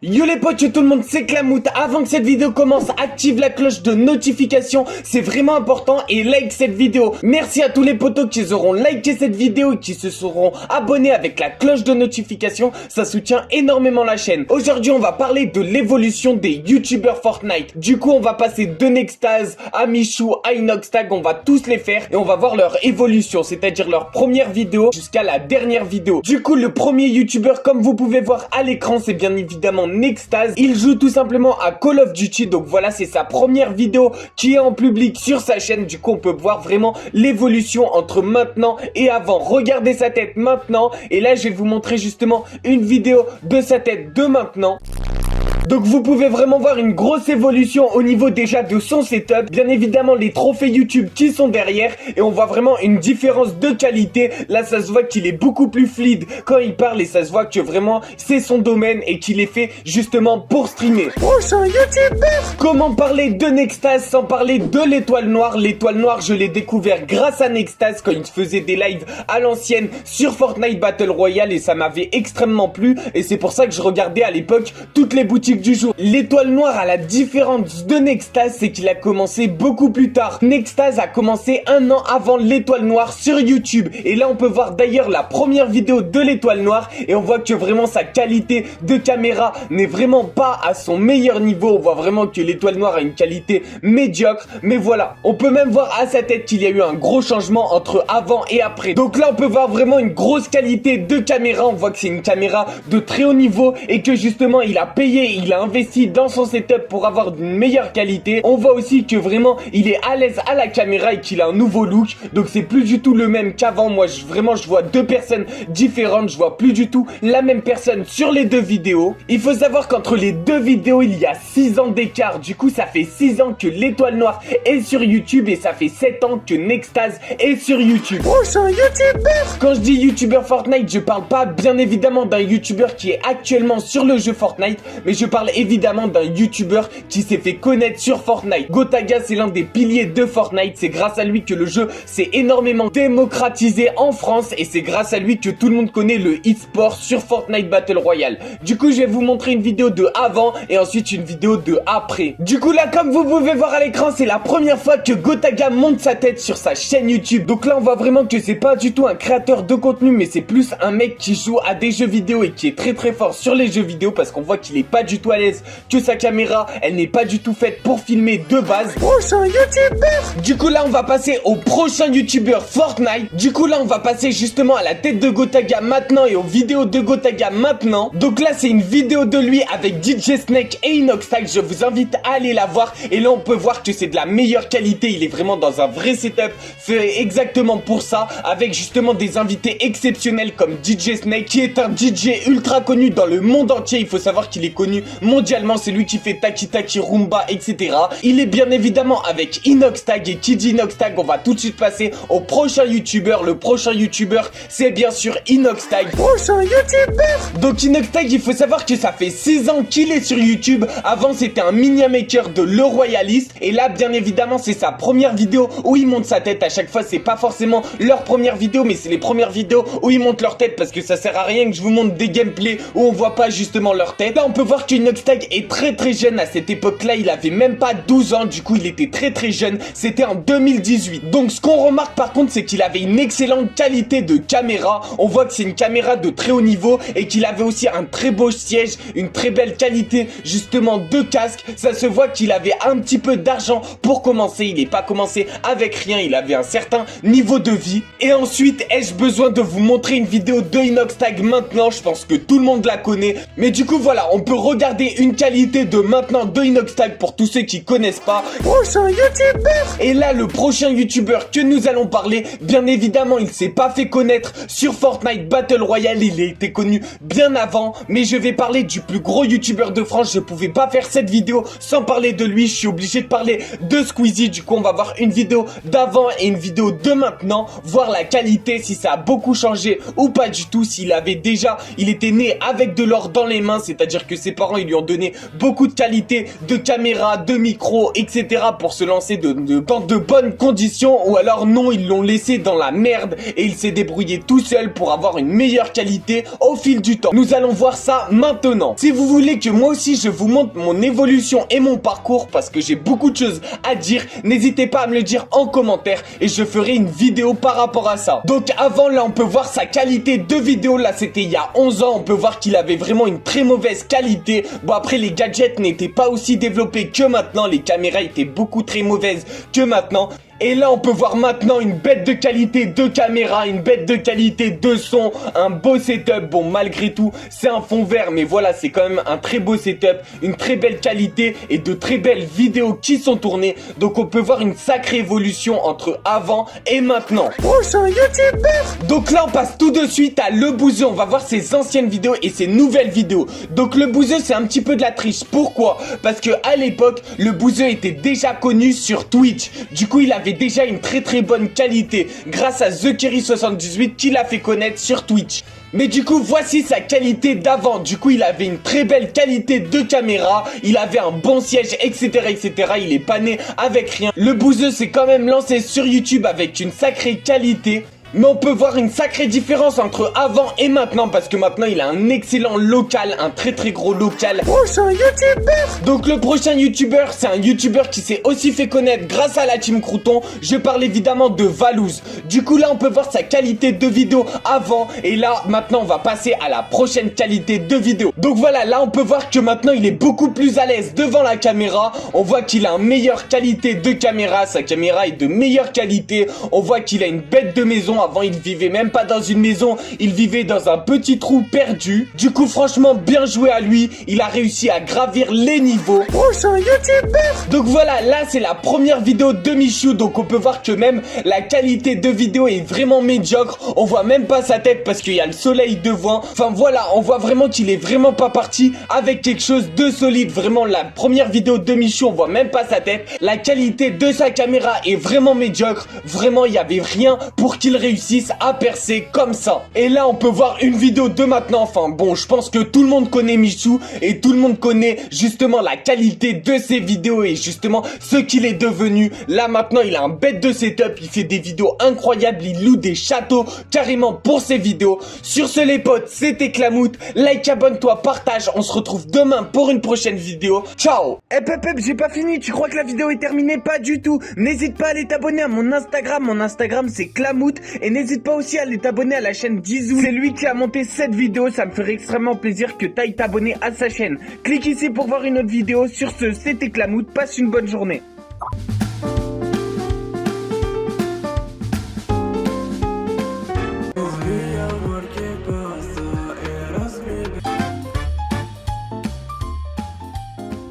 Yo les potes, yo tout le monde, c'est Clamout. Avant que cette vidéo commence, active la cloche de notification, c'est vraiment important, et like cette vidéo. Merci à tous les potos qui auront liké cette vidéo et qui se seront abonnés avec la cloche de notification, ça soutient énormément la chaîne. Aujourd'hui on va parler de l'évolution des youtubeurs Fortnite. Du coup on va passer de Nextaz à Michou à Inoxtag, on va tous les faire et on va voir leur évolution, c'est-à-dire leur première vidéo jusqu'à la dernière vidéo. Du coup le premier youtubeur, comme vous pouvez voir à l'écran, c'est bien évidemment Nextaz. Il joue tout simplement à Call of Duty, donc voilà, c'est sa première vidéo qui est en public sur sa chaîne. Du coup on peut voir vraiment l'évolution entre maintenant et avant. Regardez sa tête maintenant, et là je vais vous montrer justement une vidéo de sa tête de maintenant. Donc vous pouvez vraiment voir une grosse évolution au niveau déjà de son setup, bien évidemment les trophées YouTube qui sont derrière, et on voit vraiment une différence de qualité. Là ça se voit qu'il est beaucoup plus fluide quand il parle, et ça se voit que vraiment c'est son domaine et qu'il est fait justement pour streamer. Prochain youtubeur. Comment parler de Nextaz sans parler de l'étoile noire? L'étoile noire je l'ai découvert grâce à Nextaz quand il faisait des lives à l'ancienne sur Fortnite Battle Royale, et ça m'avait extrêmement plu, et c'est pour ça que je regardais à l'époque toutes les boutiques du jour. L'étoile noire, à la différence de Nextaz, c'est qu'il a commencé beaucoup plus tard. Nextaz a commencé un an avant l'étoile noire sur YouTube, et là on peut voir d'ailleurs la première vidéo de l'étoile noire, et on voit que vraiment sa qualité de caméra n'est vraiment pas à son meilleur niveau. On voit vraiment que l'étoile noire a une qualité médiocre, mais voilà, on peut même voir à sa tête qu'il y a eu un gros changement entre avant et après. Donc là on peut voir vraiment une grosse qualité de caméra, on voit que c'est une caméra de très haut niveau, et que justement il a payé, il a investi dans son setup pour avoir une meilleure qualité. On voit aussi que vraiment il est à l'aise à la caméra et qu'il a un nouveau look, donc c'est plus du tout le même qu'avant. Moi vraiment je vois deux personnes différentes, je vois plus du tout la même personne sur les deux vidéos. Il faut savoir qu'entre les deux vidéos il y a 6 ans d'écart, du coup ça fait 6 ans que l'étoile noire est sur YouTube, et ça fait 7 ans que Nextaz est sur YouTube. Prochain youtubeur. Quand je dis youtubeur Fortnite, je parle pas bien évidemment d'un youtubeur qui est actuellement sur le jeu Fortnite, mais je parle évidemment d'un youtubeur qui s'est fait connaître sur Fortnite. Gotaga, c'est l'un des piliers de Fortnite, c'est grâce à lui que le jeu s'est énormément démocratisé en France, et c'est grâce à lui que tout le monde connaît le e-sport sur Fortnite Battle Royale. Du coup je vais vous montrer une vidéo de avant et ensuite une vidéo de après. Du coup là, comme vous pouvez voir à l'écran, c'est la première fois que Gotaga monte sa tête sur sa chaîne YouTube. Donc là on voit vraiment que c'est pas du tout un créateur de contenu, mais c'est plus un mec qui joue à des jeux vidéo et qui est très très fort sur les jeux vidéo, parce qu'on voit qu'il est pas du tout à l'aise, que sa caméra elle n'est pas du tout faite pour filmer de base. Prochain youtubeur. Du coup là on va passer au prochain youtubeur Fortnite. Du coup là on va passer justement à la tête de Gotaga maintenant et aux vidéos de Gotaga maintenant. Donc là c'est une vidéo de lui avec DJ Snake et Inoxtag, je vous invite à aller la voir, et là on peut voir que c'est de la meilleure qualité. Il est vraiment dans un vrai setup fait exactement pour ça, avec justement des invités exceptionnels comme DJ Snake, qui est un DJ ultra connu dans le monde entier. Il faut savoir qu'il est connu mondialement, c'est lui qui fait Taki Taki Rumba, etc. Il est bien évidemment avec Inoxtag, et qui dit Inoxtag, on va tout de suite passer au prochain youtubeur. Le prochain youtubeur c'est bien sûr Inoxtag. Prochain youtubeur. Donc Inoxtag, il faut savoir que ça fait 6 ans qu'il est sur YouTube. Avant c'était un mini maker de Le Royaliste, et là bien évidemment c'est sa première vidéo où il monte sa tête. À chaque fois c'est pas forcément leur première vidéo, mais c'est les premières vidéos où ils montent leur tête, parce que ça sert à rien que je vous montre des gameplays où on voit pas justement leur tête. Là on peut voir que Inoxtag est très très jeune. À cette époque là il avait même pas 12 ans, du coup il était très très jeune, c'était en 2018. Donc ce qu'on remarque par contre, c'est qu'il avait une excellente qualité de caméra. On voit que c'est une caméra de très haut niveau, et qu'il avait aussi un très beau siège, une très belle qualité justement de casque. Ça se voit qu'il avait un petit peu d'argent pour commencer, il n'est pas commencé avec rien, il avait un certain niveau de vie. Et ensuite, ai-je besoin de vous montrer une vidéo de Inoxtag maintenant? Je pense que tout le monde la connaît, mais du coup voilà, on peut regarder une qualité de maintenant de Inoxtag pour tous ceux qui connaissent pas. Prochain youtubeur. Et là le prochain youtubeur que nous allons parler, bien évidemment il s'est pas fait connaître sur Fortnite Battle Royale, il a été connu bien avant, mais je vais parler du plus gros youtubeur de France. Je pouvais pas faire cette vidéo sans parler de lui, je suis obligé de parler de Squeezie. Du coup on va voir une vidéo d'avant et une vidéo de maintenant, voir la qualité, si ça a beaucoup changé ou pas du tout, s'il avait déjà, il était né avec de l'or dans les mains, c'est à dire que ses parents parents ils lui ont donné beaucoup de qualité, de caméra, de micro, etc. pour se lancer dans de bonnes conditions, ou alors non, ils l'ont laissé dans la merde et il s'est débrouillé tout seul pour avoir une meilleure qualité au fil du temps. Nous allons voir ça maintenant. Si vous voulez que moi aussi je vous montre mon évolution et mon parcours, parce que j'ai beaucoup de choses à dire, n'hésitez pas à me le dire en commentaire et je ferai une vidéo par rapport à ça. Donc avant, là on peut voir sa qualité de vidéo, là c'était il y a 11 ans, on peut voir qu'il avait vraiment une très mauvaise qualité. Bon, après les gadgets n'étaient pas aussi développés que maintenant, les caméras étaient beaucoup très mauvaises que maintenant. Et là on peut voir maintenant une bête de qualité de caméra, une bête de qualité de son, un beau setup. Bon, malgré tout c'est un fond vert, mais voilà, c'est quand même un très beau setup, une très belle qualité et de très belles vidéos qui sont tournées. Donc on peut voir une sacrée évolution entre avant et maintenant. Oh, c'est un youtubeur. Donc là on passe tout de suite à Le Bouzeux. On va voir ses anciennes vidéos et ses nouvelles vidéos. Donc Le Bouzeux c'est un petit peu de la triche. Pourquoi? Parce que à l'époque Le Bouzeux était déjà connu sur Twitch. Du coup il avait déjà une très bonne qualité grâce à TheKerry78 qui l'a fait connaître sur Twitch. Mais du coup voici sa qualité d'avant. Du coup il avait une très belle qualité de caméra, il avait un bon siège, etc, etc. Il est pas né avec rien. Le Bouzeux s'est quand même lancé sur YouTube avec une sacrée qualité. Mais on peut voir une sacrée différence entre avant et maintenant, parce que maintenant il a un excellent local, un très gros local. Oh, c'est un youtubeur. Donc le prochain youtubeur, c'est un youtubeur qui s'est aussi fait connaître grâce à la team Crouton. Je parle évidemment de Valouz. Du coup là on peut voir sa qualité de vidéo avant, et là maintenant on va passer à la prochaine qualité de vidéo. Donc voilà, là on peut voir que maintenant il est beaucoup plus à l'aise devant la caméra. On voit qu'il a une meilleure qualité de caméra, sa caméra est de meilleure qualité. On voit qu'il a une bête de maison. Avant il vivait même pas dans une maison, il vivait dans un petit trou perdu. Du coup franchement bien joué à lui, il a réussi à gravir les niveaux. Oh, c'est un youtubeur. Donc voilà, là c'est la première vidéo de Michou. Donc on peut voir que même la qualité de vidéo est vraiment médiocre. On voit même pas sa tête parce qu'il y a le soleil devant. Enfin voilà, on voit vraiment qu'il est vraiment pas parti avec quelque chose de solide. Vraiment la première vidéo de Michou, on voit même pas sa tête. La qualité de sa caméra est vraiment médiocre. Vraiment il y avait rien pour qu'il réussisse à percer comme ça. Et là on peut voir une vidéo de maintenant. Enfin bon, je pense que tout le monde connaît Michou et tout le monde connaît justement la qualité de ses vidéos et justement ce qu'il est devenu. Là maintenant il a un bête de setup, il fait des vidéos incroyables, il loue des châteaux carrément pour ses vidéos. Sur ce les potes, c'était Clamout. Like, abonne-toi, partage. On se retrouve demain pour une prochaine vidéo. Ciao. J'ai pas fini, tu crois que la vidéo est terminée? Pas du tout. N'hésite pas à aller t'abonner à mon Instagram c'est Clamout. Et n'hésite pas aussi à aller t'abonner à la chaîne Dizou. C'est lui qui a monté cette vidéo. Ça me ferait extrêmement plaisir que t'ailles t'abonner à sa chaîne. Clique ici pour voir une autre vidéo. Sur ce, c'était Clamout. Passe une bonne journée.